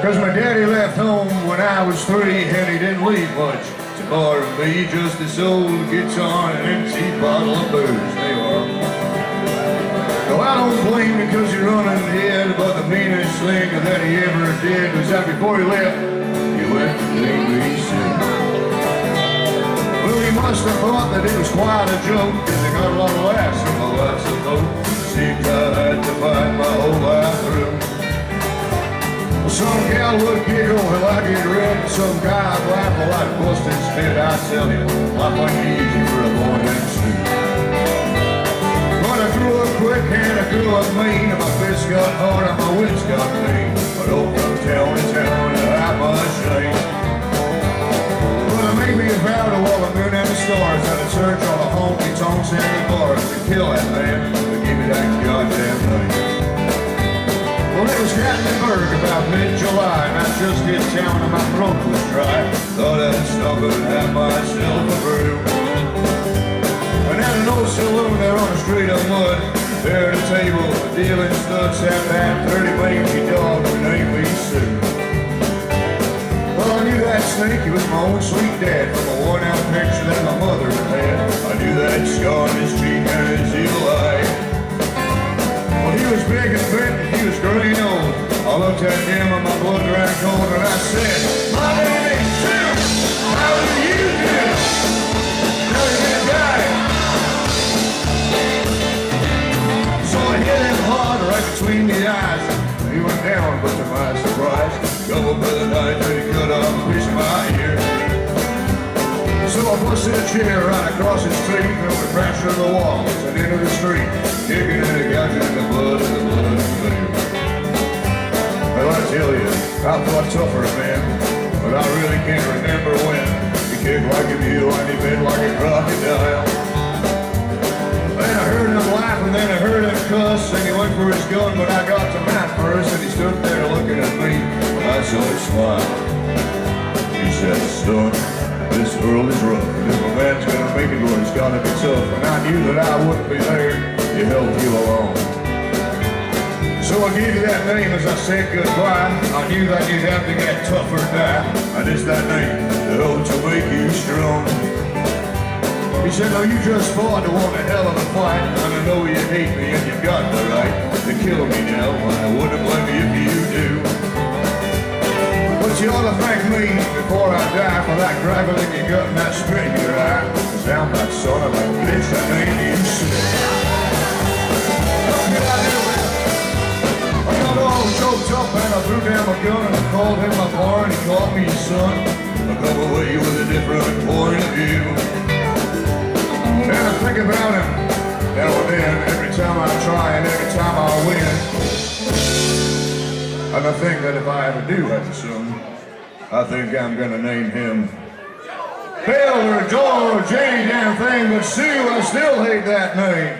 Cause my daddy left home when I was 3 and he didn't leave much to borrow me. Just this old guitar and an empty bottle of booze. They are. No, I don't blame him cause he run ahead, but the meanest thing that he ever did was that before he left to leave me sick. Well, he must have thought that it was quite a joke, cause I got a lot of laughs from my life's a boat. Seems I had to fight my whole life through. Well, some gal would giggle while I get red, some guy would laugh while I'd bust his spit. I tell you, life ain't easy for a boy named Stu. But I grew up quick and I grew up mean, and my fists got hard and my wits got mean. But oh, from town to town, I must shame. Made me a vow to all the moon and the stars, that I'd search all the honky-tonks and the bars to kill that man, to give me that goddamn thing. Well, it was Gatlinburg about mid-July, and I just hit town and my throat was dry. Thought I'd stop and have myself a brew. And at an old saloon there on the street of mud, there at a table, dealing studs, sat that 30 mangy dog named me Sue. Well, I knew that snake, he was my own sweet dad, from a worn-out picture that my mother had. I knew that scar on his cheek and his evil eye. Well, he was big and bent, and he was growing old. I looked at him and my blood ran cold, and I said, "My name is Tim. How do you do? Now you're gonna die." So I hit him hard right between the eyes. He went down, but to my surprise, double by the night that he cut off a piece of my ear. So I busted a chair right across his feet, and we crashed through the walls and into the street, kicking and gouging in the blood and the blood and fear. Well, I tell you, I fought tougher, man, but I really can't remember when. He kicked like a mule and he bit like a crocodile. Then I heard him laugh and then I heard him cuss, and he went for his gun, but I got to Matt first, and he stood there looking at me. I saw him smile. He said, "Son, this world is rough, and if a man's gonna make it, well, he's gotta be tough." And I knew that I wouldn't be there to help you along. So I gave you that name as I said goodbye. I knew that you'd have to get tough or die, and it's that name that helped to make you strong. He said, "No, you just fought to want a hell of a fight, and I know you hate me and you've got the right to kill me now, and I wouldn't blame you if you do. But you ought to thank me before I die for that gravel in your gut and that spit in your eye, 'cause I'm that son of a bitch that ain't you sick." I got all choked up and I threw down my gun and I called him my bar and he called me his son. I come away with a different point of view. And I think about him now and then, every time I try and every time I win. And I think that if I ever do have a son, I think I'm gonna name him Bill or Joel or Jane damn thing, but Sue, I still hate that name.